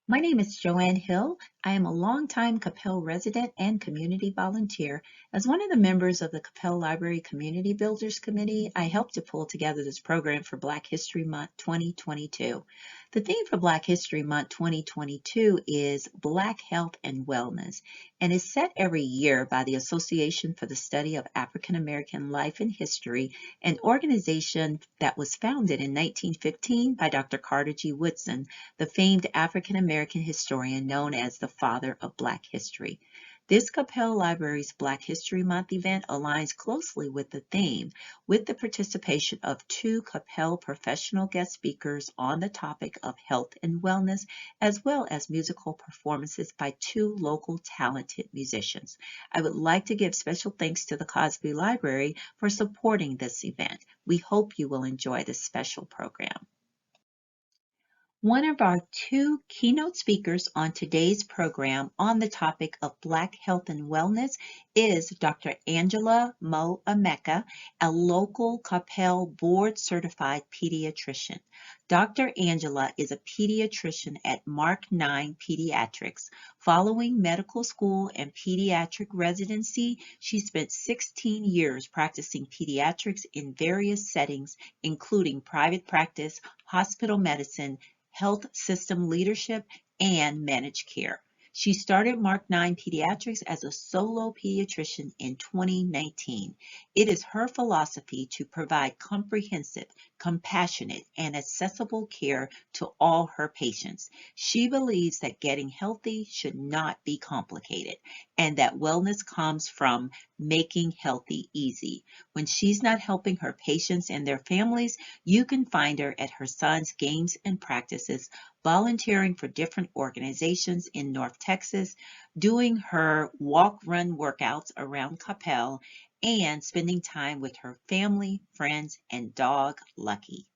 My name is Joanne Hill. I am a longtime Coppell resident and community volunteer. As one of the members of the Coppell Library Community Builders Committee, I helped to pull together this program for Black History Month 2022. The theme for Black History Month 2022 is Black Health and Wellness and is set every year by the Association for the Study of African American Life and History, an organization that was founded in 1915 by Dr. Carter G. Woodson, the famed African American historian known as the father of Black history. This Coppell Library's Black History Month event aligns closely with the theme, with the participation of two Coppell professional guest speakers on the topic of health and wellness, as well as musical performances by two local talented musicians. I would like to give special thanks to the Cosby Library for supporting this event. We hope you will enjoy this special program. One of our two keynote speakers on today's program on the topic of Black health and wellness is Dr. Angela Moemeka, a local Coppell board-certified pediatrician. Dr. Angela is a pediatrician at Mark 9 Pediatrics. Following medical school and pediatric residency, she spent 16 years practicing pediatrics in various settings, including private practice, hospital medicine, health system leadership, and managed care. She started Mark 9 Pediatrics as a solo pediatrician in 2019. It is her philosophy to provide comprehensive, compassionate, and accessible care to all her patients. She believes that getting healthy should not be complicated and that wellness comes from making healthy easy. When she's not helping her patients and their families, you can find her at her son's games and practices, volunteering for different organizations in North Texas, doing her walk-run workouts around Coppell, and spending time with her family, friends, and dog, Lucky.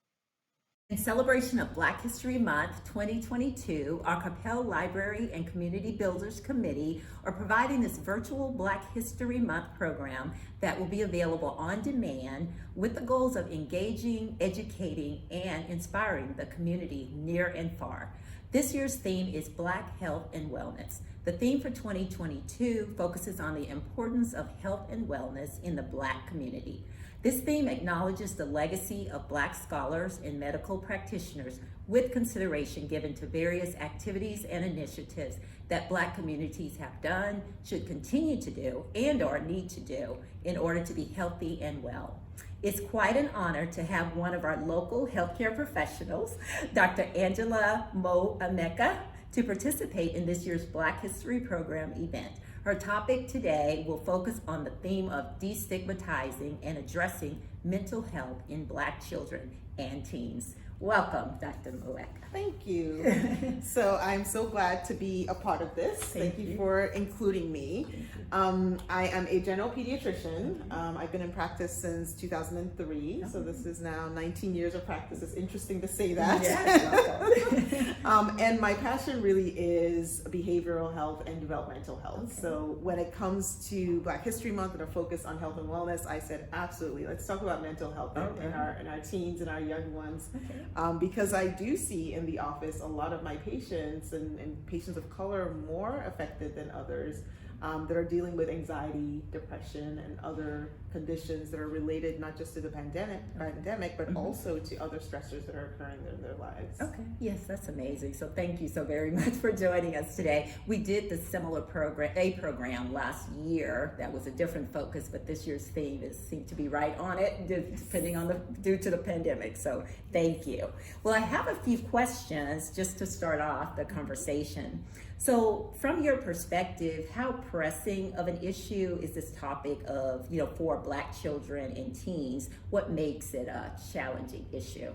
In celebration of Black History Month 2022, our Coppell Library and Community Builders Committee are providing this virtual Black History Month program that will be available on demand with the goals of engaging, educating, and inspiring the community near and far. This year's theme is Black Health and Wellness. The theme for 2022 focuses on the importance of health and wellness in the Black community. This theme acknowledges the legacy of Black scholars and medical practitioners with consideration given to various activities and initiatives that Black communities have done, should continue to do, and or need to do in order to be healthy and well. It's quite an honor to have one of our local healthcare professionals, Dr. Angela Moemeka, to participate in this year's Black History Program event. Her topic today will focus on the theme of destigmatizing and addressing mental health in Black children and teens. Welcome, Dr. Moemeka. Thank you. So I'm so glad to be a part of this. Thank you for including me. I am a general pediatrician. I've been in practice since 2003, so this is now 19 years of practice. It's interesting to say that. Yes, welcome. And my passion really is behavioral health and developmental health. Okay. So when it comes to Black History Month and a focus on health and wellness, I said absolutely, let's talk about mental health in our teens and our young ones. Okay. Because I do see in the office a lot of my patients and patients of color are more affected than others that are dealing with anxiety, depression, and other conditions that are related not just to the pandemic, but also to other stressors that are occurring in their lives. Okay, yes, that's amazing. So thank you so very much for joining us today. We did the similar program last year that was a different focus, but this year's theme seemed to be right on it, depending on due to the pandemic. So thank you. Well, I have a few questions just to start off the conversation. So from your perspective, how pressing of an issue is this topic of, for Black children and teens? What makes it a challenging issue?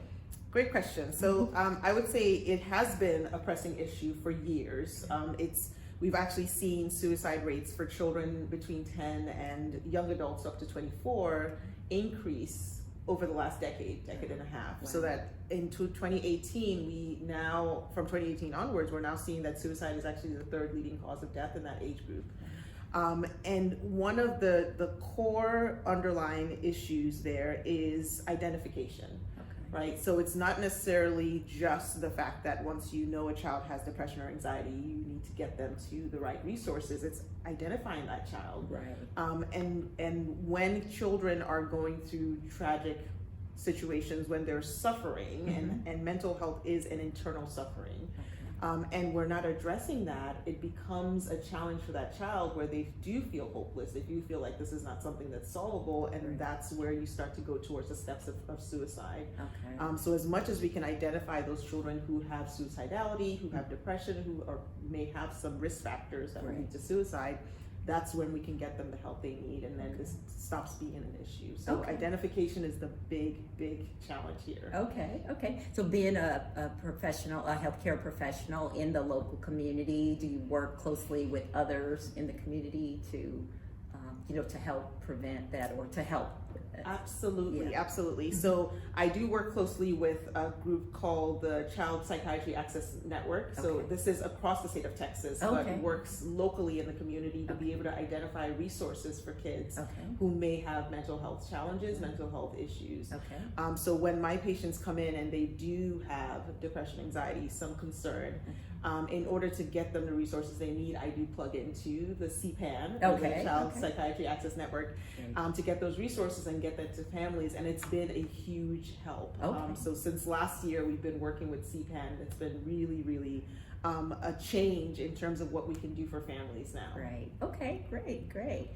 Great question. So I would say it has been a pressing issue for years. We've actually seen suicide rates for children between 10 and young adults up to 24 increase over the last decade and a half. Wow. So that into 2018, from 2018 onwards, we're now seeing that suicide is actually the third leading cause of death in that age group. And one of the core underlying issues there is identification. right? So it's not necessarily just the fact that once you know a child has depression or anxiety, you need to get them to the right resources. It's identifying that child. Right. And when children are going through tragic situations, when they're suffering, and mental health is an internal suffering, and we're not addressing that, it becomes a challenge for that child where they do feel hopeless. They do feel like this is not something that's solvable, and that's where you start to go towards the steps of suicide. Okay. So as much as we can identify those children who have suicidality, who have depression, who may have some risk factors that will lead to suicide, that's when we can get them the help they need, and then this stops being an issue. So identification is the big challenge here. Okay. So being a professional, a healthcare professional in the local community, do you work closely with others in the community to, to help prevent that or to help? Absolutely. So I do work closely with a group called the Child Psychiatry Access Network. So this is across the state of Texas, but works locally in the community to be able to identify resources for kids who may have mental health challenges, mental health issues. So when my patients come in and they do have depression, anxiety, some concern, in order to get them the resources they need, I do plug into the CPAN, the Child Psychiatry Access Network, to get those resources and get that to families, and it's been a huge help. So since last year, we've been working with CPAN. It's been really a change in terms of what we can do for families now. Right. Okay. Great.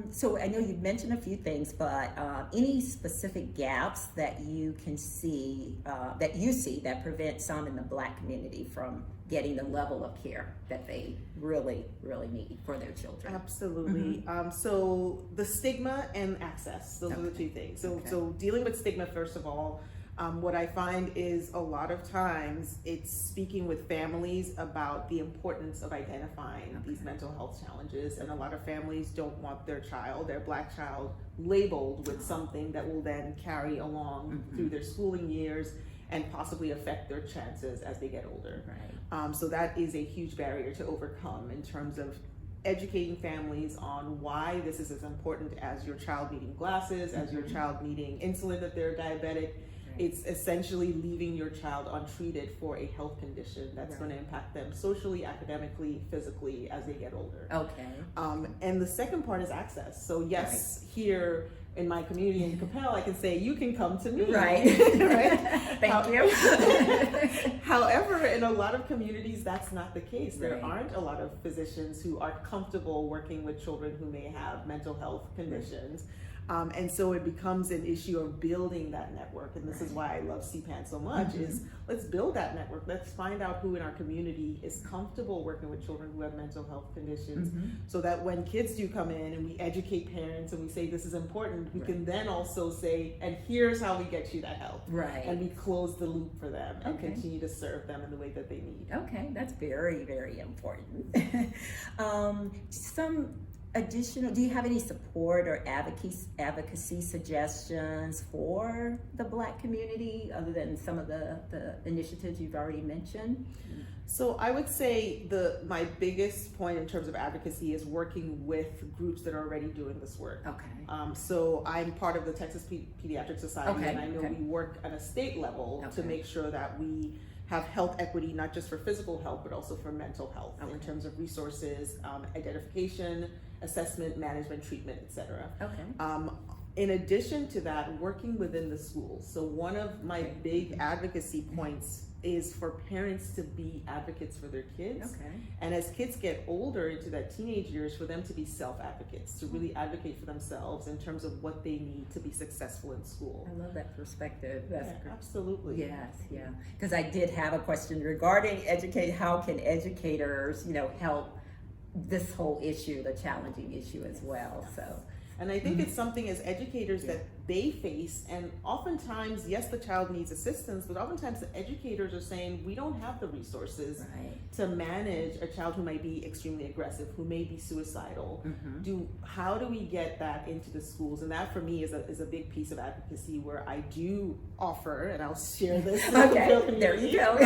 So I know you mentioned a few things, but any specific gaps that you can see that prevent some in the Black community from getting the level of care that they really need for their children? Absolutely. So the stigma and access, those are the two things. So dealing with stigma, first of all, what I find is a lot of times it's speaking with families about the importance of identifying these mental health challenges, and a lot of families don't want their Black child, labeled with something that will then carry along through their schooling years and possibly affect their chances as they get older. So that is a huge barrier to overcome in terms of educating families on why this is as important as your child needing glasses, as your child needing insulin if they're diabetic. It's essentially leaving your child untreated for a health condition that's going to impact them socially, academically, physically as they get older. And the second part is access. So yes, here in my community in Coppell, I can say, you can come to me. Thank you. However, in a lot of communities, that's not the case. There aren't a lot of physicians who are comfortable working with children who may have mental health conditions. And so it becomes an issue of building that network. And this is why I love CPAN so much, is let's build that network. Let's find out who in our community is comfortable working with children who have mental health conditions, so that when kids do come in and we educate parents and we say this is important, we can then also say, and here's how we get you that help. And we close the loop for them and continue to serve them in the way that they need. Okay, that's very important. Do you have any support or advocacy suggestions for the Black community other than some of the initiatives you've already mentioned? So I would say my biggest point in terms of advocacy is working with groups that are already doing this work. So I'm part of the Texas Pediatric Society, and I know we work at a state level to make sure that we have health equity, not just for physical health, but also for mental health in terms of resources, identification, assessment, management, treatment, etc. In addition to that, working within the schools. So one of my big advocacy points is for parents to be advocates for their kids. And as kids get older into that teenage years, for them to be self-advocates, to really advocate for themselves in terms of what they need to be successful in school. I love that perspective. Absolutely. Yes, because I did have a question regarding how can educators, help this whole issue, the challenging issue as well. So, and I think it's something as educators that they face, and oftentimes, yes, the child needs assistance, but oftentimes the educators are saying, we don't have the resources to manage a child who might be extremely aggressive, who may be suicidal. How do we get that into the schools? And that for me is a big piece of advocacy where I do offer, and I'll share this. There you go.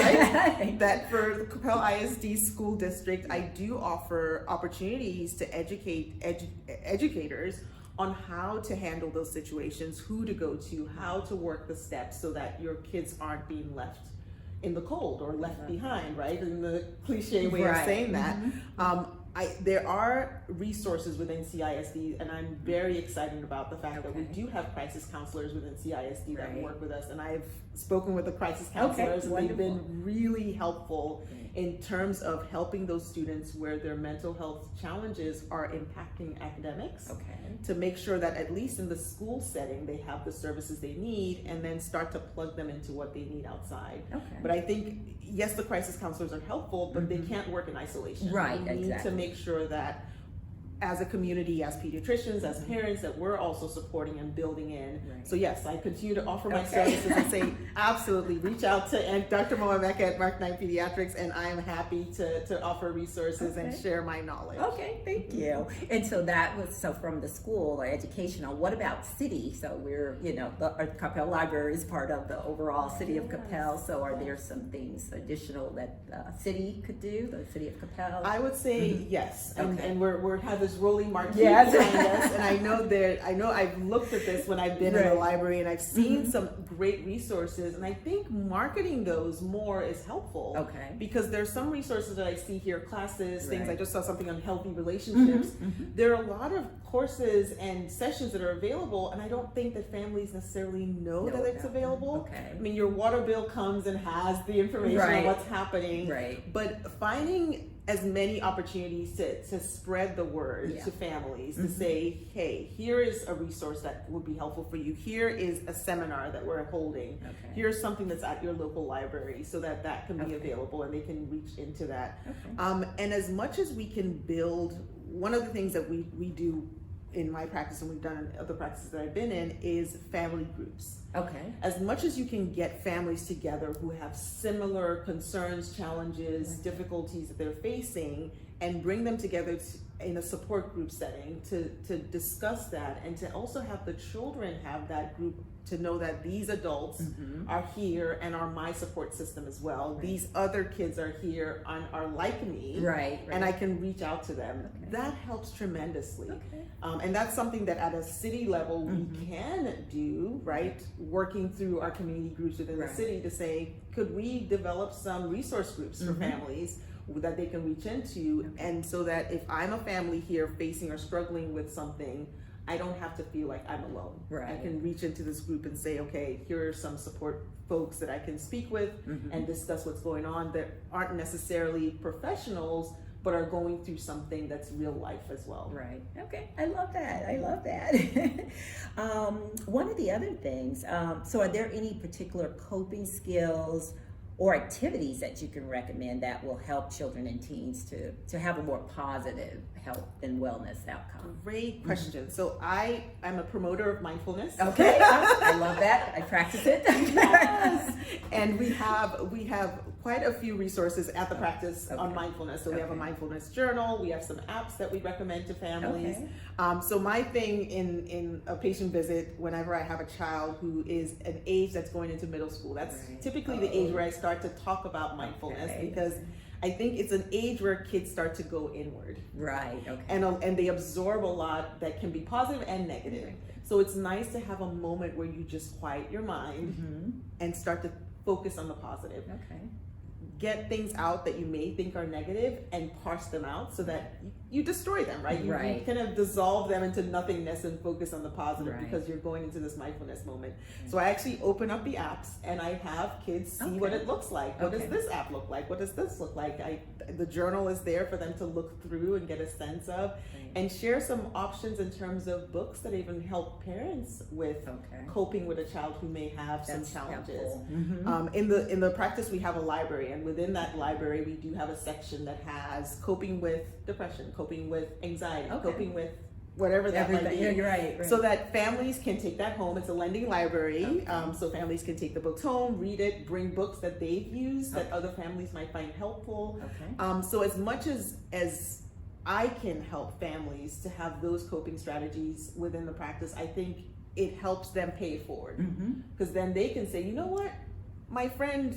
That for the Coppell ISD School District, I do offer opportunities to educate educators on how to handle those situations, who to go to, how to work the steps so that your kids aren't being left in the cold or left behind, right? In the cliche way of saying that. There are resources within CISD, and I'm very excited about the fact that we do have crisis counselors within CISD that work with us, and I've spoken with the crisis counselors, and they've been really helpful in terms of helping those students where their mental health challenges are impacting academics, to make sure that at least in the school setting they have the services they need, and then start to plug them into what they need outside. But I think, yes, the crisis counselors are helpful, but they can't work in isolation. We need to make sure that as a community, as pediatricians, as parents, that we're also supporting and building in. So yes, I continue to offer my services and say, absolutely, reach out to Dr. Moemeka at Mark 9 Pediatrics, and I am happy to offer resources and share my knowledge. Thank you. And so that was, so from the school or educational, what about city? So we're, the Coppell Library is part of the overall city of Coppell. So are there some things additional that the city could do, the city of Coppell? I would say yes. And we're have this rolling marquee behind us, and I know I've looked at this when I've been in the library, and I've seen some great resources, and I think marketing those more is helpful. Because there's some resources that I see here, classes, things. I just saw something on healthy relationships. There are a lot of courses and sessions that are available, and I don't think that families necessarily know that it's available. I mean, your water bill comes and has the information on what's happening, but finding as many opportunities to spread the word to families, to say, hey, here is a resource that would be helpful for you. Here is a seminar that we're holding. Here's something that's at your local library, so that can be available and they can reach into that. And as much as we can build, one of the things that we do in my practice, and we've done in other practices that I've been in, is family groups. As much as you can get families together who have similar concerns, challenges, difficulties that they're facing, and bring them together in a support group setting to discuss that, and to also have the children have that group to know that these adults are here and are my support system as well. These other kids are here and are like me, and I can reach out to them. That helps tremendously. And that's something that at a city level we can do, working through our community groups within the city to say, could we develop some resource groups for families that they can reach into, and so that if I'm a family here facing or struggling with something, I don't have to feel like I'm alone. I can reach into this group and say, okay, here are some support folks that I can speak with and discuss what's going on that aren't necessarily professionals, but are going through something that's real life as well. I love that. One of the other things, so are there any particular coping skills or activities that you can recommend that will help children and teens to have a more positive health and wellness outcome? Great question. So I'm a promoter of mindfulness. I love that. I practice it. And we have quite a few resources at the practice on mindfulness. So we have a mindfulness journal. We have some apps that we recommend to families. So my thing in a patient visit, whenever I have a child who is an age that's going into middle school, that's typically the age where I start to talk about mindfulness, because I think it's an age where kids start to go inward. And they absorb a lot that can be positive and negative. So it's nice to have a moment where you just quiet your mind and start to focus on the positive. Get things out that you may think are negative and parse them out so that you destroy them, you kind of dissolve them into nothingness and focus on the positive, because you're going into this mindfulness moment. So I actually open up the apps and I have kids see what it looks like. What does this app look like? What does this look like? The journal is there for them to look through and get a sense of, and share some options in terms of books that even help parents with coping with a child who may have some challenges. In the practice, we have a library, and within that library we do have a section that has coping with depression, coping with anxiety, coping with whatever that might be. You're right. So that families can take that home. It's a lending library, so families can take the books home, read it, bring books that they've used that other families might find helpful. So as much as I can help families to have those coping strategies within the practice, I think it helps them pay it forward, because then they can say, you know what, my friend,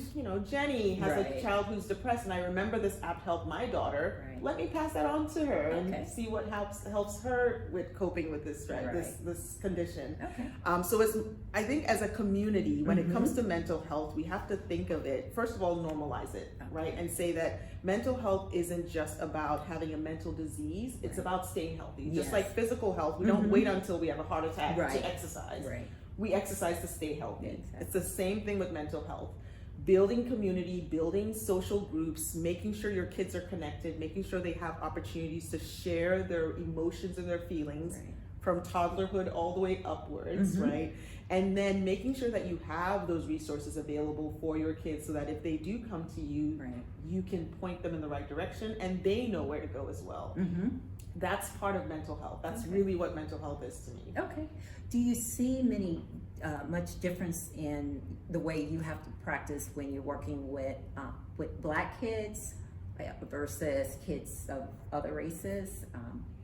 Jenny has Right. a child who's depressed, and I remember this app helped my daughter. Right. Let me pass that on to her Okay. and see what helps her with coping with this stress, Right. this condition. Okay. So I think as a community, when Mhm. it comes to mental health, we have to think of it, first of all, normalize it, Okay. right? And say that mental health isn't just about having a mental disease, it's Right. about staying healthy. Yes. Just like physical health, we don't Mhm. wait until we have a heart attack Right. to exercise. Right. We exercise to stay healthy. Exactly. It's the same thing with mental health. Building community, building social groups, making sure your kids are connected, making sure they have opportunities to share their emotions and their feelings Right. from toddlerhood all the way upwards, Mhm. right? And then making sure that you have those resources available for your kids so that if they do come to you, Right. you can point them in the right direction and they know where to go as well. Mm-hmm. That's part of mental health. That's Okay. really what mental health is to me. Okay. Do you see much difference in the way you have to practice when you're working with Black kids versus kids of other races?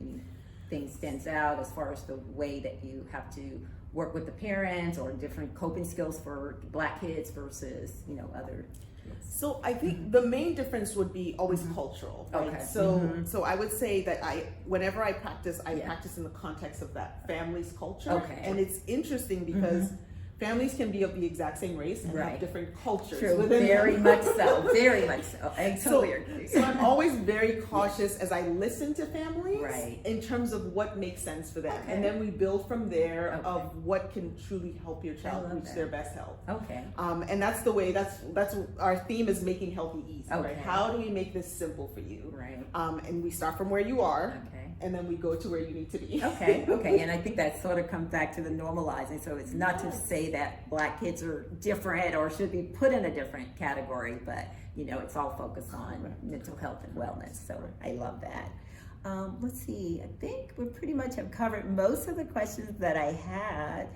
Anything stands out as far as the way that you have to work with the parents, or different coping skills for Black kids versus other kids? So I think the main difference would be always cultural, right? Okay. So I would say that whenever I practice, I Yeah. practice in the context of that family's culture. Okay. And it's interesting because families can be of the exact same race and Right. have different cultures True, within very them. much so, very much so. I So, totally agree. so I'm always very cautious as I listen to families Right. in terms of what makes sense for them. Okay. And then we build from there Okay. of what can truly help your child love reach that. their best health. Okay. And that's the way, that's our theme is making healthy easy, Okay. right? How do we make this simple for you? Right. And we start from where you are, Okay. and then we go to where you need to be. Okay, and I think that sort of comes back to the normalizing. So it's not to say that Black kids are different or should be put in a different category, but it's all focused on mental health and wellness. So I love that. Let's see, I think we pretty much have covered most of the questions that I had.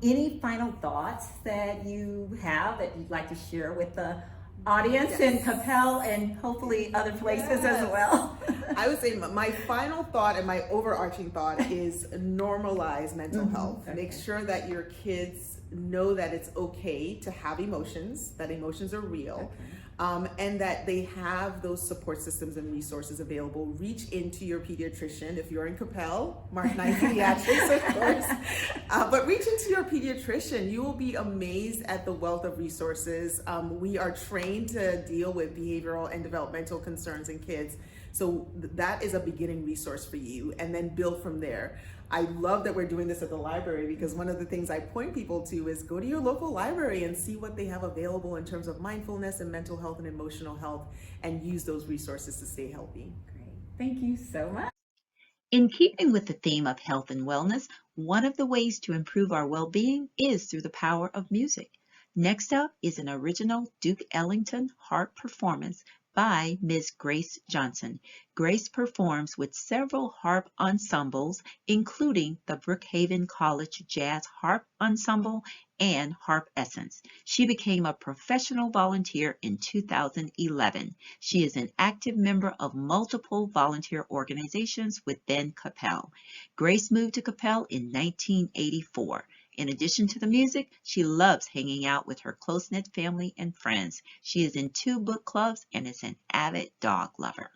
Any final thoughts that you have that you'd like to share with the audience in Coppell and hopefully other places as well? I would say my final thought and my overarching thought is normalize mental health. Okay. Make sure that your kids know that it's okay to have emotions, that emotions are real. And that they have those support systems and resources available. Reach into your pediatrician if you're in Coppell, Mark 9 Pediatrics, of course. But reach into your pediatrician. You will be amazed at the wealth of resources. We are trained to deal with behavioral and developmental concerns in kids. So that is a beginning resource for you, and then build from there. I love that we're doing this at the library, because one of the things I point people to is go to your local library and see what they have available in terms of mindfulness and mental health and emotional health, and use those resources to stay healthy. Great. Thank you so much. In keeping with the theme of health and wellness, one of the ways to improve our well-being is through the power of music. Next up is an original Duke Ellington harp performance by Ms. Grace Johnson. Grace performs with several harp ensembles, including the Brookhaven College Jazz Harp Ensemble and Harp Essence. She became a professional volunteer in 2011. She is an active member of multiple volunteer organizations within Coppell. Grace moved to Coppell in 1984. In addition to the music, she loves hanging out with her close-knit family and friends. She is in 2 book clubs and is an avid dog lover.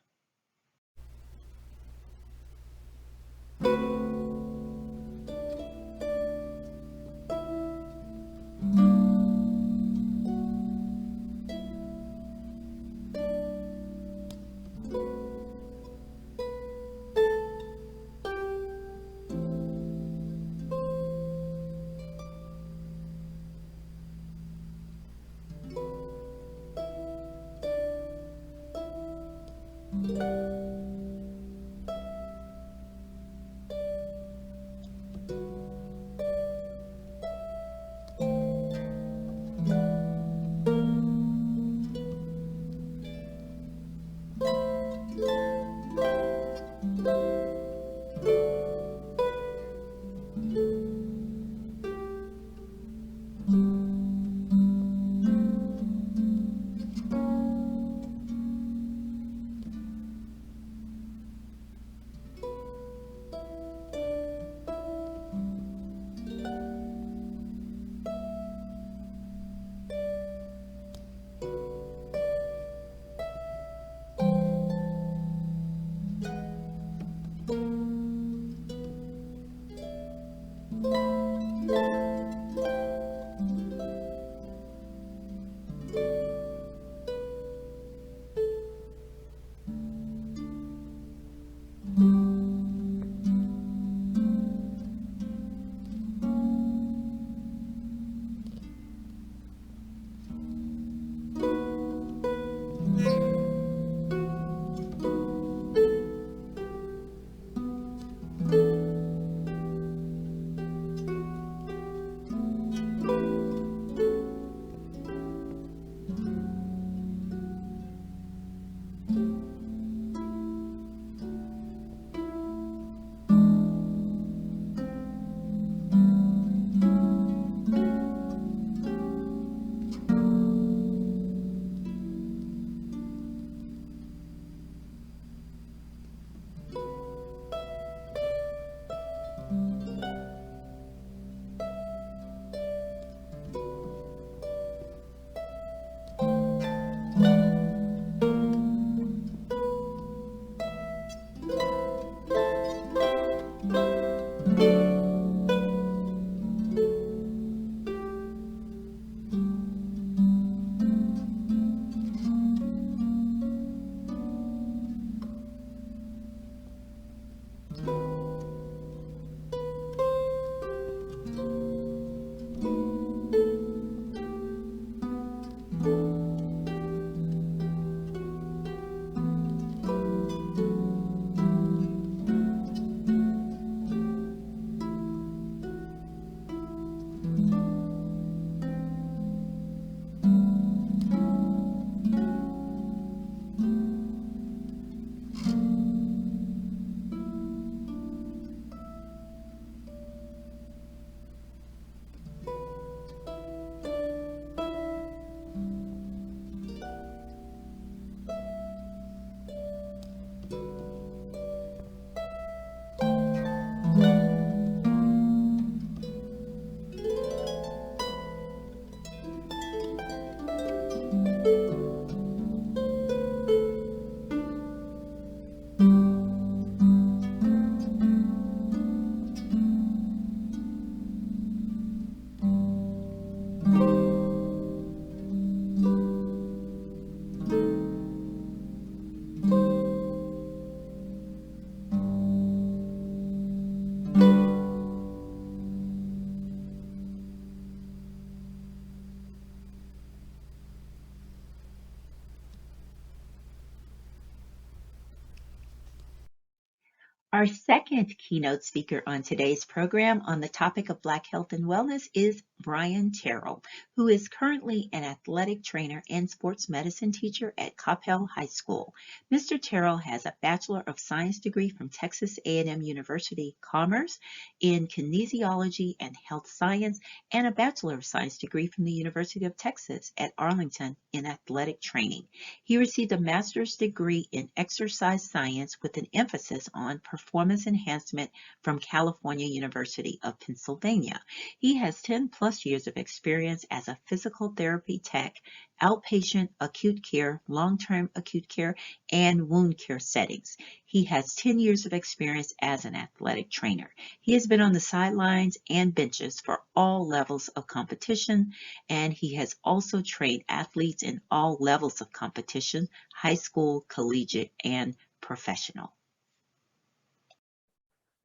Our second keynote speaker on today's program on the topic of Black health and wellness is Brian Terrell, who is currently an athletic trainer and sports medicine teacher at Coppell High School. Mr. Terrell has a Bachelor of Science degree from Texas A&M University Commerce in kinesiology and health science, and a Bachelor of Science degree from the University of Texas at Arlington in athletic training. He received a master's degree in exercise science with an emphasis on performance enhancement from California University of Pennsylvania. He has 10 plus years of experience as a physical therapy tech, outpatient acute care, long-term acute care, and wound care settings. He has 10 years of experience as an athletic trainer. He has been on the sidelines and benches for all levels of competition, and he has also trained athletes in all levels of competition, high school, collegiate, and professional.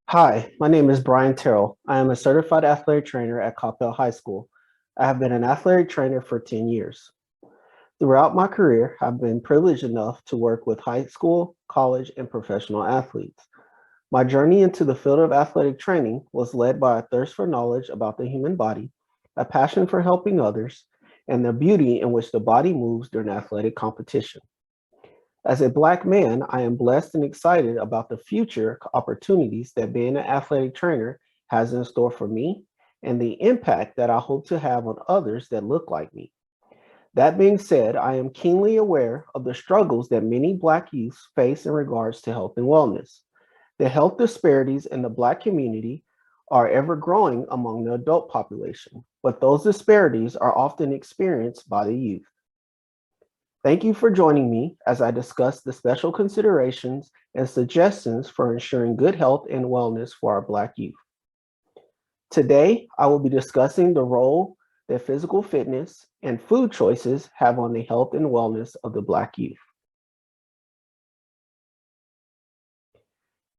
Hi, my name is Brian Terrell. I am a certified athletic trainer at Coppell High School. I have been an athletic trainer for 10 years. Throughout my career, I've been privileged enough to work with high school, college, and professional athletes. My journey into the field of athletic training was led by a thirst for knowledge about the human body, a passion for helping others, and the beauty in which the body moves during athletic competition. As a Black man, I am blessed and excited about the future opportunities that being an athletic trainer has in store for me and the impact that I hope to have on others that look like me. That being said, I am keenly aware of the struggles that many Black youths face in regards to health and wellness. The health disparities in the Black community are ever growing among the adult population, but those disparities are often experienced by the youth. Thank you for joining me as I discuss the special considerations and suggestions for ensuring good health and wellness for our Black youth. Today, I will be discussing the role that physical fitness and food choices have on the health and wellness of the Black youth.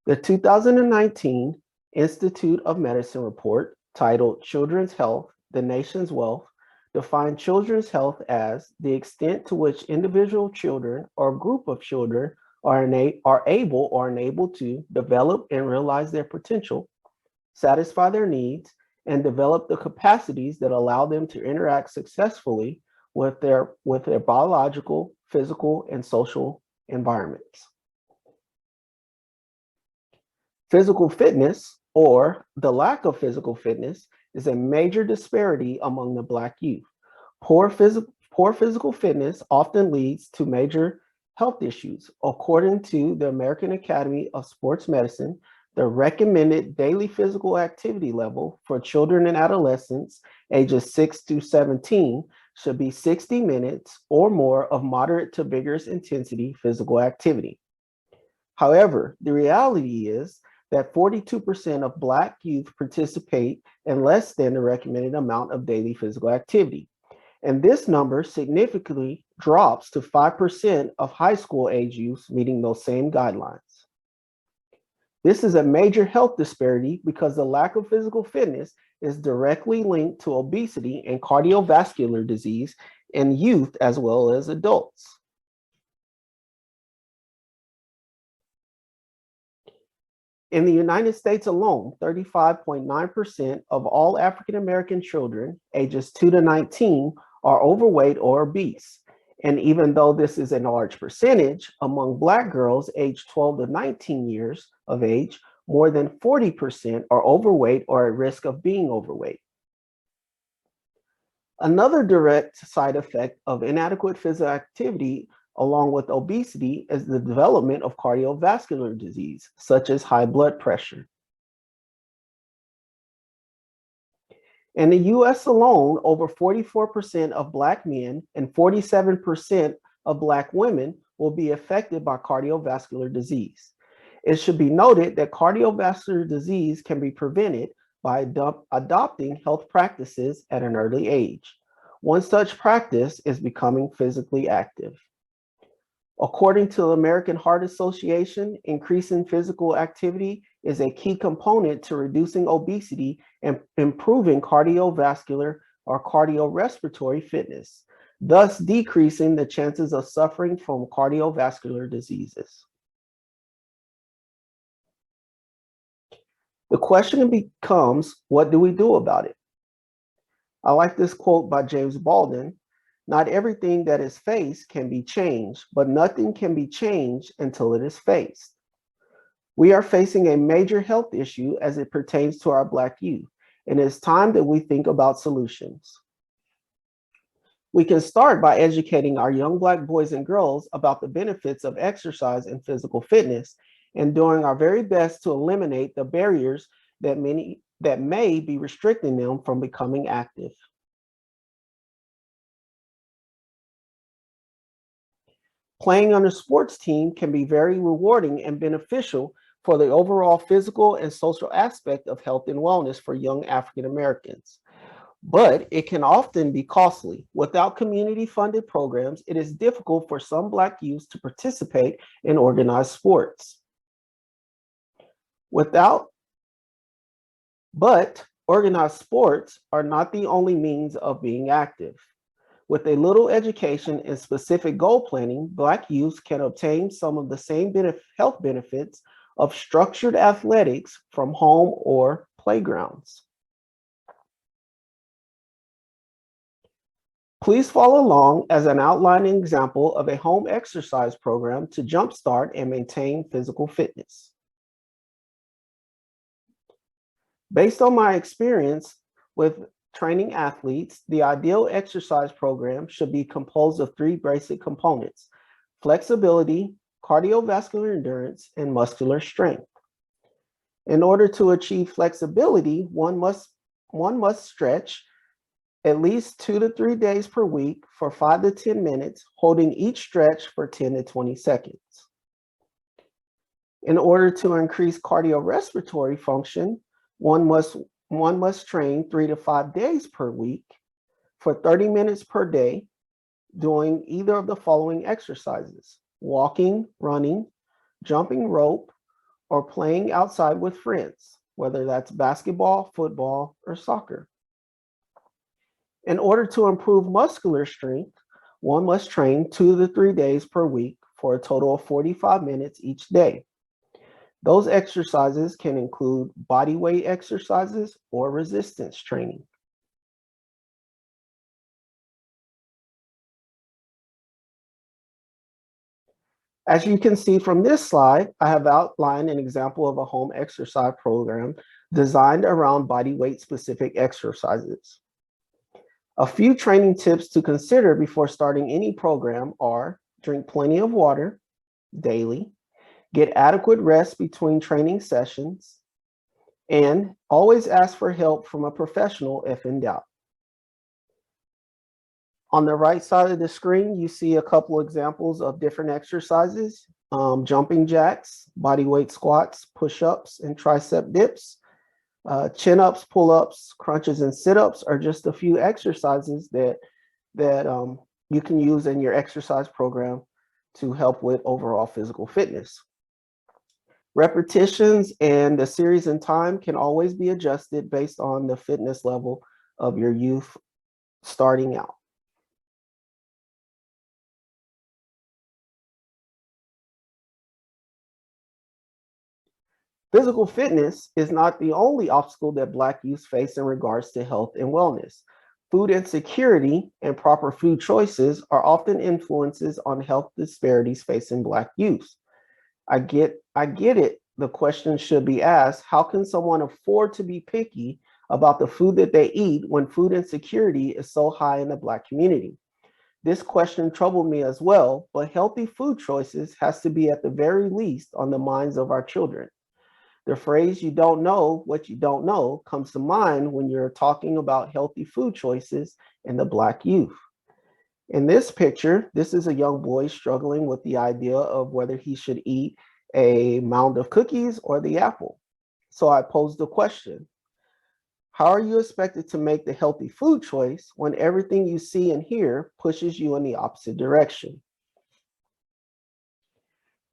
The 2019 Institute of Medicine report titled Children's Health, the Nation's Wealth defined children's health as the extent to which individual children or group of children are able or unable to develop and realize their potential, satisfy their needs, and develop the capacities that allow them to interact successfully with their biological, physical, and social environments. Physical fitness, or the lack of physical fitness, is a major disparity among the Black youth. Poor physical fitness often leads to major health issues. According to the American Academy of Sports Medicine, the recommended daily physical activity level for children and adolescents ages 6 to 17 should be 60 minutes or more of moderate to vigorous intensity physical activity. However, the reality is that 42% of Black youth participate in less than the recommended amount of daily physical activity. And this number significantly drops to 5% of high school age youth meeting those same guidelines. This is a major health disparity because the lack of physical fitness is directly linked to obesity and cardiovascular disease in youth as well as adults. In the United States alone, 35.9% of all African American children ages 2 to 19 are overweight or obese. And even though this is a large percentage, among Black girls aged 12 to 19 years of age, more than 40% are overweight or at risk of being overweight. Another direct side effect of inadequate physical activity along with obesity is the development of cardiovascular disease, such as high blood pressure. In the US alone, over 44% of Black men and 47% of Black women will be affected by cardiovascular disease. It should be noted that cardiovascular disease can be prevented by adopting health practices at an early age. One such practice is becoming physically active. According to the American Heart Association, increasing physical activity is a key component to reducing obesity and improving cardiovascular or cardiorespiratory fitness, thus decreasing the chances of suffering from cardiovascular diseases. The question becomes, what do we do about it? I like this quote by James Baldwin. Not everything that is faced can be changed, but nothing can be changed until it is faced. We are facing a major health issue as it pertains to our Black youth, and it's time that we think about solutions. We can start by educating our young Black boys and girls about the benefits of exercise and physical fitness, and doing our very best to eliminate the barriers that may be restricting them from becoming active. Playing on a sports team can be very rewarding and beneficial for the overall physical and social aspect of health and wellness for young African Americans. But it can often be costly. Without community-funded programs, it is difficult for some Black youth to participate in organized sports. But organized sports are not the only means of being active. With a little education and specific goal planning, Black youth can obtain some of the same health benefits of structured athletics from home or playgrounds. Please follow along as an outlining example of a home exercise program to jumpstart and maintain physical fitness. Based on my experience with training athletes, the ideal exercise program should be composed of 3 basic components: flexibility, cardiovascular endurance, and muscular strength. In order to achieve flexibility, one must stretch at least 2 to 3 days per week for 5 to 10 minutes, holding each stretch for 10 to 20 seconds. In order to increase cardiorespiratory function, one must train 3 to 5 days per week for 30 minutes per day, doing either of the following exercises: walking, running, jumping rope, or playing outside with friends, whether that's basketball, football, or soccer. In order to improve muscular strength, one must train 2 to 3 days per week for a total of 45 minutes each day. Those exercises can include body weight exercises or resistance training. As you can see from this slide, I have outlined an example of a home exercise program designed around body weight specific exercises. A few training tips to consider before starting any program are: drink plenty of water daily, get adequate rest between training sessions, and always ask for help from a professional if in doubt. On the right side of the screen, you see a couple examples of different exercises: jumping jacks, body weight squats, push-ups, and tricep dips. Chin-ups, pull-ups, crunches, and sit-ups are just a few exercises that you can use in your exercise program to help with overall physical fitness. Repetitions and the series and time can always be adjusted based on the fitness level of your youth starting out. Physical fitness is not the only obstacle that Black youth face in regards to health and wellness. Food insecurity and proper food choices are often influences on health disparities facing Black youth. I get it. The question should be asked, how can someone afford to be picky about the food that they eat when food insecurity is so high in the Black community? This question troubled me as well, but healthy food choices has to be at the very least on the minds of our children. The phrase "you don't know what you don't know" comes to mind when you're talking about healthy food choices in the Black youth. In this picture, this is a young boy struggling with the idea of whether he should eat a mound of cookies or the apple. So I posed the question, how are you expected to make the healthy food choice when everything you see and hear pushes you in the opposite direction?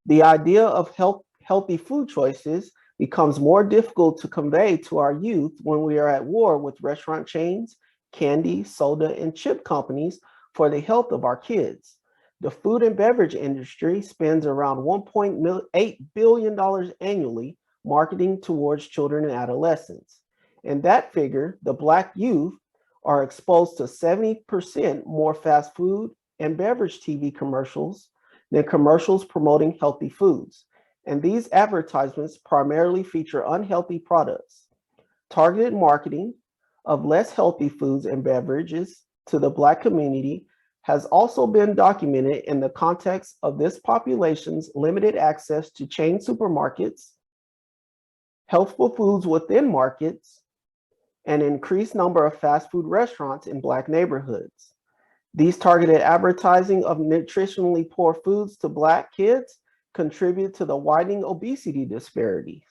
The idea of healthy food choices becomes more difficult to convey to our youth when we are at war with restaurant chains, candy, soda, and chip companies for the health of our kids. The food and beverage industry spends around $1.8 billion annually marketing towards children and adolescents. In that figure, the Black youth are exposed to 70% more fast food and beverage TV commercials than commercials promoting healthy foods. And these advertisements primarily feature unhealthy products. Targeted marketing of less healthy foods and beverages to the Black community has also been documented in the context of this population's limited access to chain supermarkets, healthful foods within markets, and increased number of fast food restaurants in Black neighborhoods. These targeted advertising of nutritionally poor foods to Black kids contribute to the widening obesity disparities.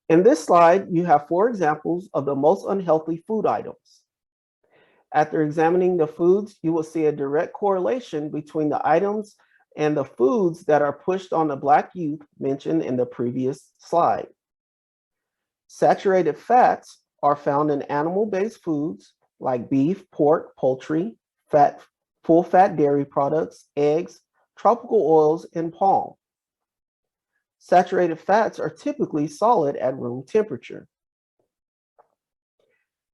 In this slide, you have 4 examples of the most unhealthy food items. After examining the foods, you will see a direct correlation between the items and the foods that are pushed on the Black youth mentioned in the previous slide. Saturated fats are found in animal-based foods like beef, pork, poultry, full-fat dairy products, eggs, tropical oils, and palm. Saturated fats are typically solid at room temperature.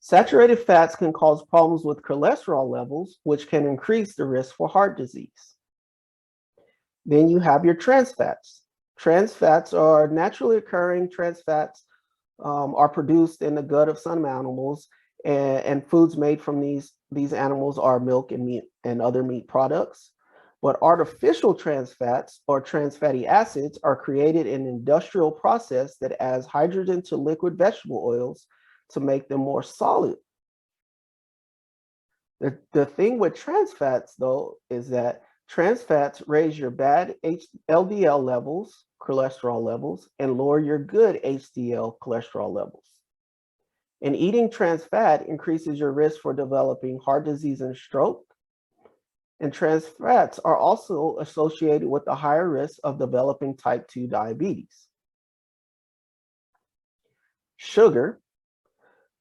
Saturated fats can cause problems with cholesterol levels, which can increase the risk for heart disease. Then you have your trans fats. Trans fats are naturally occurring. Trans fats are produced in the gut of some animals, and foods made from these animals are milk and meat and other meat products. But artificial trans fats or trans fatty acids are created in an industrial process that adds hydrogen to liquid vegetable oils to make them more solid. The thing with trans fats, though, is that trans fats raise your bad LDL levels, cholesterol levels, and lower your good HDL cholesterol levels. And eating trans fat increases your risk for developing heart disease and stroke. And trans fats are also associated with a higher risk of developing type 2 diabetes. Sugar.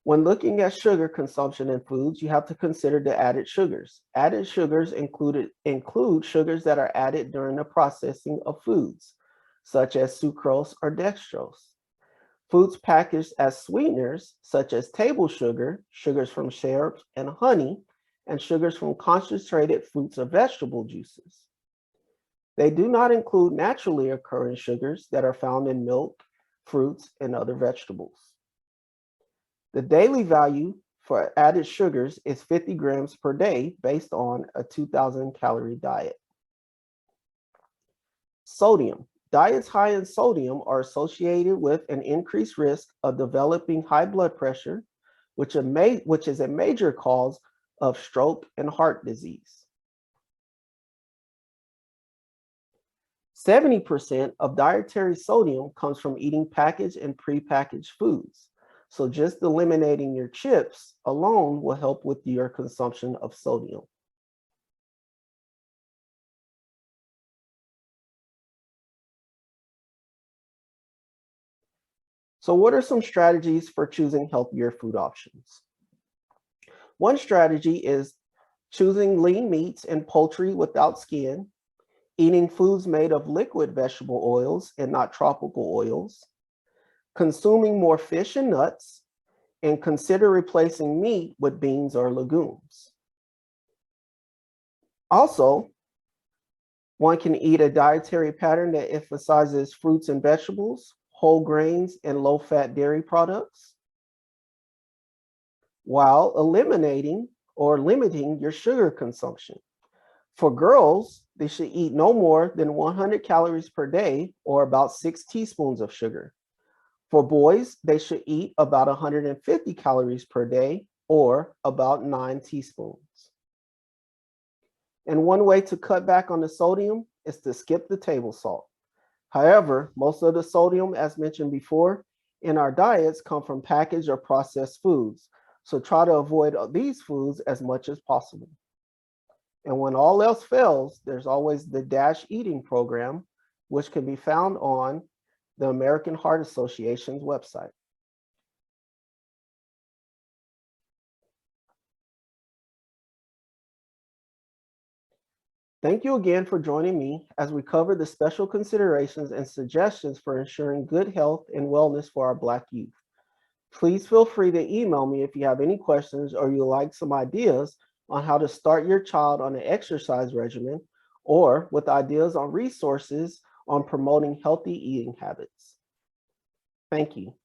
When looking at sugar consumption in foods, you have to consider the added sugars. Added sugars include sugars that are added during the processing of foods, such as sucrose or dextrose. Foods packaged as sweeteners, such as table sugar, sugars from syrups and honey, and sugars from concentrated fruits or vegetable juices. They do not include naturally occurring sugars that are found in milk, fruits, and other vegetables. The daily value for added sugars is 50 grams per day based on a 2,000 calorie diet. Sodium. Diets high in sodium are associated with an increased risk of developing high blood pressure, which is a major cause of stroke and heart disease. 70% of dietary sodium comes from eating packaged and prepackaged foods. So just eliminating your chips alone will help with your consumption of sodium. So what are some strategies for choosing healthier food options? One strategy is choosing lean meats and poultry without skin, eating foods made of liquid vegetable oils and not tropical oils, consuming more fish and nuts, and consider replacing meat with beans or legumes. Also, one can eat a dietary pattern that emphasizes fruits and vegetables, whole grains, and low-fat dairy products, while eliminating or limiting your sugar consumption. For girls, they should eat no more than 100 calories per day, or about 6 teaspoons of sugar. For boys, they should eat about 150 calories per day, or about 9 teaspoons. And one way to cut back on the sodium is to skip the table salt. However, most of the sodium, as mentioned before, in our diets come from packaged or processed foods. So try to avoid these foods as much as possible. And when all else fails, there's always the DASH eating program, which can be found on the American Heart Association's website. Thank you again for joining me as we cover the special considerations and suggestions for ensuring good health and wellness for our Black youth. Please feel free to email me if you have any questions or you like some ideas on how to start your child on an exercise regimen, or with ideas on resources on promoting healthy eating habits. Thank you.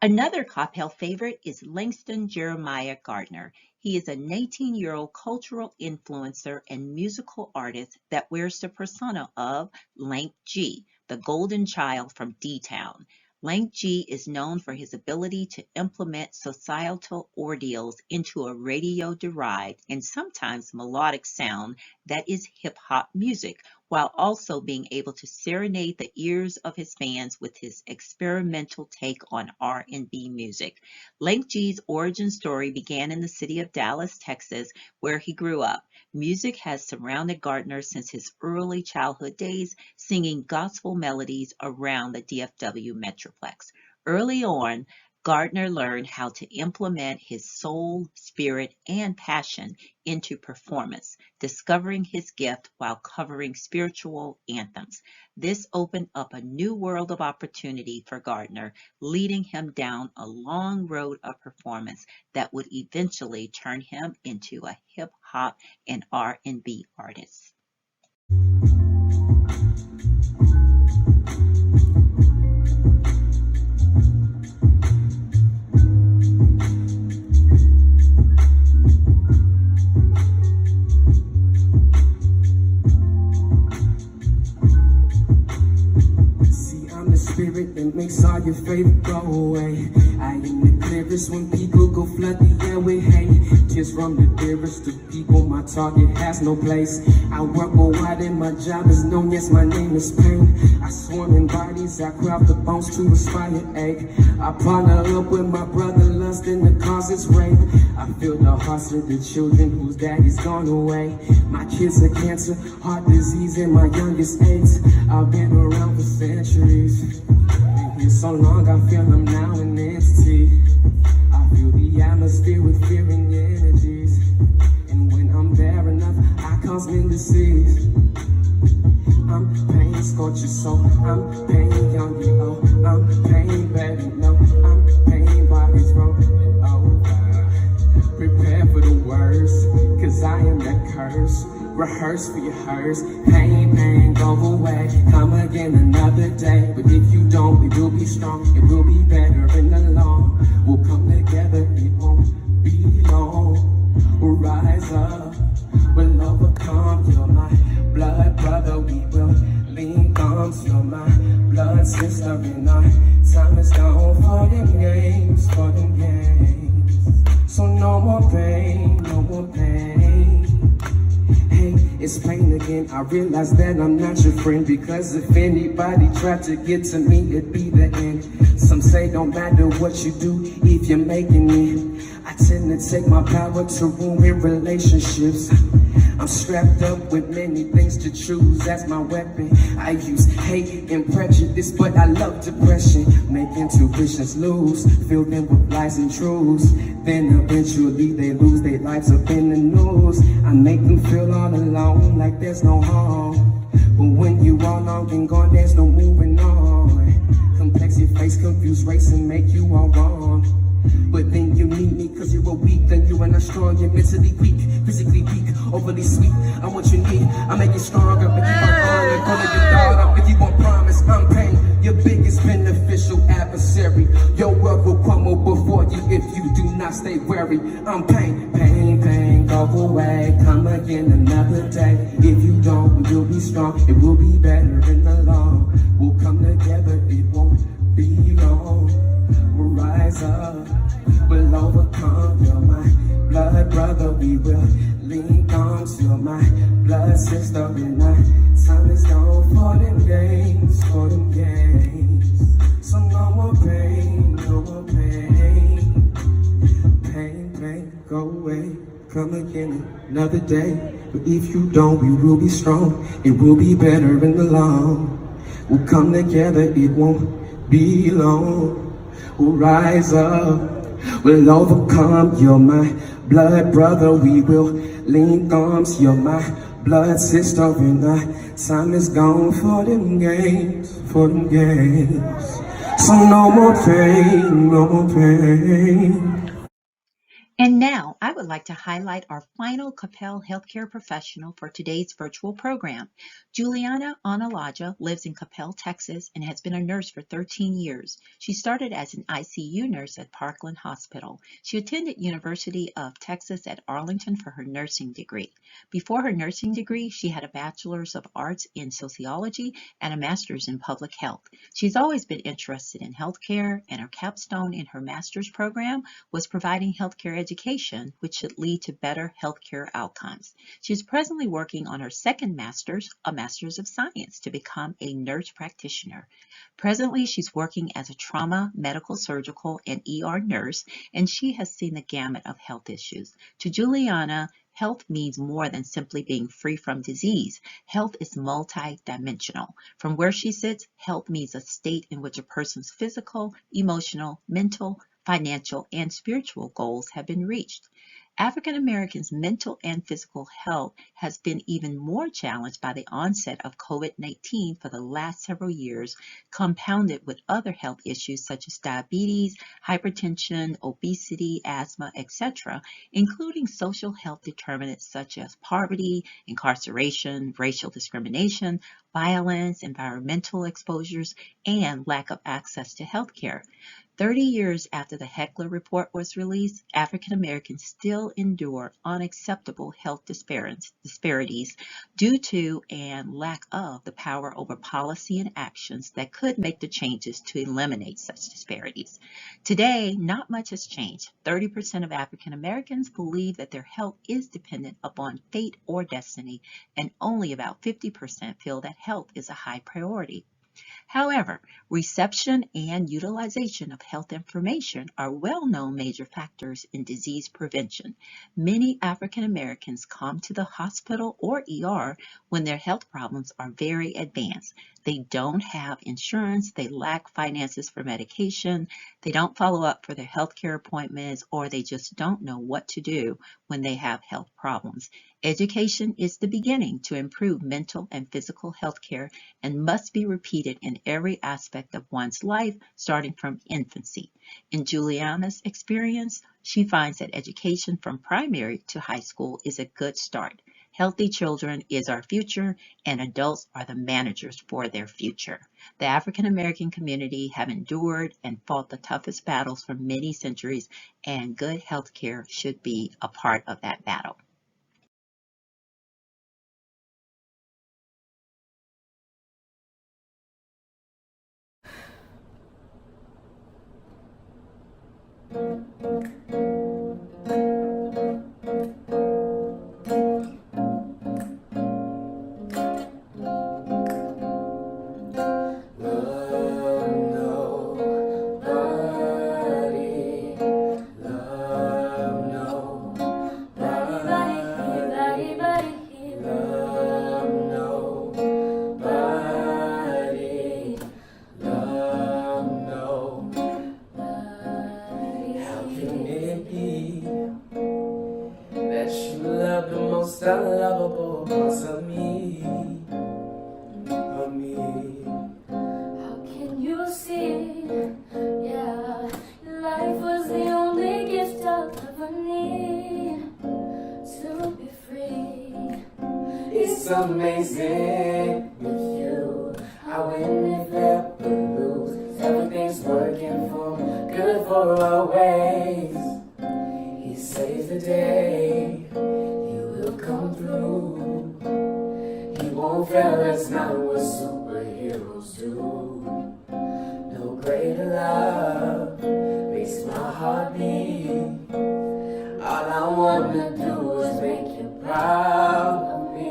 Another Coppell favorite is Langston Jeremiah Gardner. He is a 19-year-old cultural influencer and musical artist that wears the persona of Lank G, the golden child from D-Town. Lank G is known for his ability to implement societal ordeals into a radio-derived and sometimes melodic sound that is hip-hop music, while also being able to serenade the ears of his fans with his experimental take on R&B music. Lank G's origin story began in the city of Dallas, Texas, where he grew up. Music has surrounded Gardner since his early childhood days, singing gospel melodies around the DFW Metroplex. Early on, Gardner learned how to implement his soul, spirit, and passion into performance, discovering his gift while covering spiritual anthems. This opened up a new world of opportunity for Gardner, leading him down a long road of performance that would eventually turn him into a hip-hop and R&B artist. Spirit that makes all your favorite go away. I am the clearest when people go flood the air with hate. Just from the dearest of people, my target has no place. I work worldwide and my job is known, yes, my name is pain. I swarm in bodies, I craft the bones to inspire ache. I partner up with my brother, lust in the causes rape. I feel the hearts of the children whose daddy's gone away. My kids are cancer, heart disease, and my youngest AIDS. I've been around for centuries. Been here so long, I feel I'm now an entity. I feel the atmosphere with fearing energies. And when I'm there enough, I cause men disease. I'm pain, scorch your soul. I'm pain, young you old. I'm pain, baby, no. I'm pain, bodies rolling over. Prepare for the worst, cause I am that curse. Rehearse for your hurts. Pain, pain, go away. Come again another day. But if you don't, we will be strong. It will be better in the long. We'll come together, it won't be long. We'll rise up, we'll overcome. You're my blood brother, we will lean arms. You're my blood sister, and our time is gone for them games, for them games. So no more pain, no more pain. Hey, it's pain again. I realize that I'm not your friend, because if anybody tried to get to me, it'd be the end. Some say don't matter what you do if you're making it. I tend to take my power to ruin relationships. I'm strapped up with many things to choose as my weapon. I use hate and prejudice, but I love depression. Make intuitions lose, fill them with lies and truths. Then eventually they lose their lives up in the news. I make them feel all alone, like there's no harm. But when you all long and gone, there's no moving on. Complex your face, confuse race and make you all wrong. But then you need me cause you're a weak, then you are not strong. You're mentally weak, physically weak, overly sweet. I'm what you need, I make you stronger. Make you want honor, call it your daughter. If you want promise, I'm pain, your biggest beneficial adversary. Your world will crumble before you if you do not stay wary. I'm pain, pain, pain, go away. Come again another day. If you don't, we'll be strong. It will be better in the long. We'll come together, it won't be long. We'll rise up, we'll overcome. You're my blood brother, we will link arms. You're my blood sister, and time is gone for them games, for them games. So no more pain, no more pain. Pain, pain, go away, come again another day. But if you don't, we will be strong. It will be better in the long. We'll come together, it won't be long. We'll rise up, we'll overcome. You're my blood brother, we will link arms. You're my blood sister, and time is gone for them games, for them games. So no more pain, no more pain. And now I would like to highlight our final Coppell healthcare professional for today's virtual program. Juliana Analaja lives in Coppell, Texas, and has been a nurse for 13 years. She started as an ICU nurse at Parkland Hospital. She attended University of Texas at Arlington for her nursing degree. Before her nursing degree, she had a bachelor's of arts in sociology and a master's in public health. She's always been interested in healthcare, and her capstone in her master's program was providing healthcare education, which should lead to better healthcare outcomes. She is presently working on her second master's, a master's of science, to become a nurse practitioner. Presently, she's working as a trauma, medical, surgical, and ER nurse, and she has seen the gamut of health issues. To Juliana, health means more than simply being free from disease. Health is multidimensional. From where she sits, health means a state in which a person's physical, emotional, mental, financial, and spiritual goals have been reached. African Americans' mental and physical health has been even more challenged by the onset of COVID-19 for the last several years, compounded with other health issues such as diabetes, hypertension, obesity, asthma, etc., including social health determinants such as poverty, incarceration, racial discrimination, violence, environmental exposures, and lack of access to health care. 30 years after the Heckler Report was released, African Americans still endure unacceptable health disparities due to and lack of the power over policy and actions that could make the changes to eliminate such disparities. Today, not much has changed. 30% of African Americans believe that their health is dependent upon fate or destiny, and only about 50% feel that health is a high priority. However, reception and utilization of health information are well-known major factors in disease prevention. Many African Americans come to the hospital or ER when their health problems are very advanced. They don't have insurance, they lack finances for medication, they don't follow up for their health care appointments, or they just don't know what to do when they have health problems. Education is the beginning to improve mental and physical health care and must be repeated in every aspect of one's life, starting from infancy. In Juliana's experience, she finds that education from primary to high school is a good start. Healthy children is our future, and adults are the managers for their future. The African American community have endured and fought the toughest battles for many centuries, and good health care should be a part of that battle. for parts of me, of me. How can you see? Yeah, life was the only gift I'll ever need to be free. It's amazing with you, how when we flip the lose, everything's working for good for always. He saves the day, he will come through. He won't fail, that's not what superheroes do. No greater love makes my heart beat. All I wanna do is make you proud of me.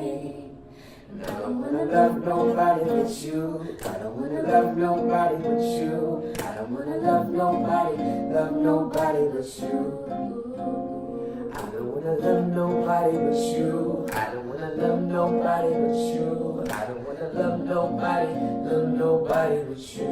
And I don't wanna love nobody but you. I don't wanna love nobody but you. I don't wanna love nobody but you. I don't wanna love nobody but you. I don't wanna love nobody but you. I don't wanna love nobody but you.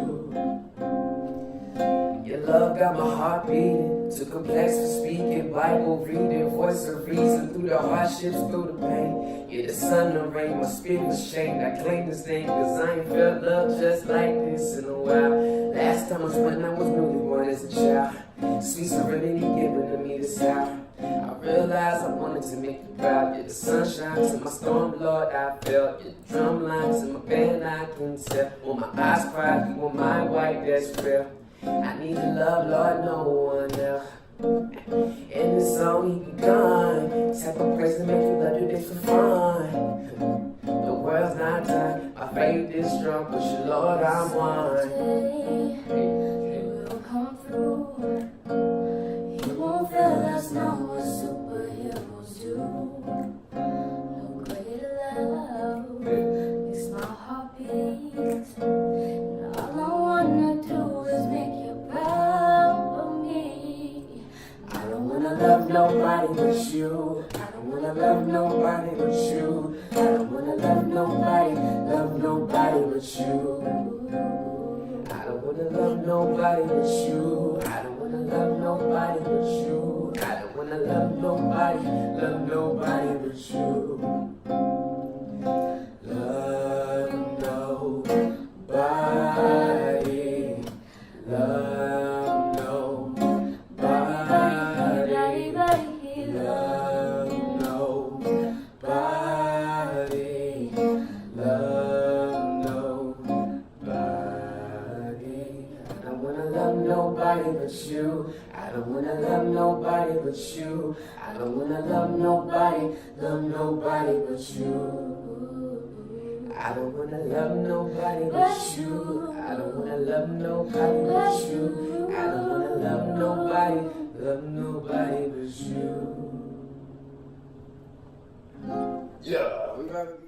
Your love got my heart beating, too complex for speaking, Bible reading, voice of reason through the hardships, through the pain. You're the sun, the rain, my spirit was shamed. I claim this thing, cause I ain't felt love just like this in a while. Last time was when I was newlywed as a child. Sweet serenity given to me this hour. I realized I wanted to make you proud. You're the sunshine to my storm, Lord, I felt. You're the drum lines in my band, I can tell. When my eyes cry, you were my white, that's real. I need your love, Lord, no one else. In this song, he begun. Type of praise to make you love you, this for fun. The world's not done, my faith is strong, but you, Lord, I'm one. He will come through. He won't fail, that's not what superheroes do. No greater love makes my heart beat. And all I wanna do is make you proud of me. I don't wanna love nobody but you. I don't wanna love nobody but you. I don't wanna love nobody but you. I don't wanna love nobody but you. I don't wanna love nobody but you. I don't wanna love nobody but you. Love nobody, love nobody, love nobody, love nobody. I don't wanna love nobody but you. I don't wanna love nobody but you. I don't wanna love nobody but you. I don't wanna love nobody but you. I don't wanna love nobody but you. I don't wanna love nobody but you. Yeah, we gotta be.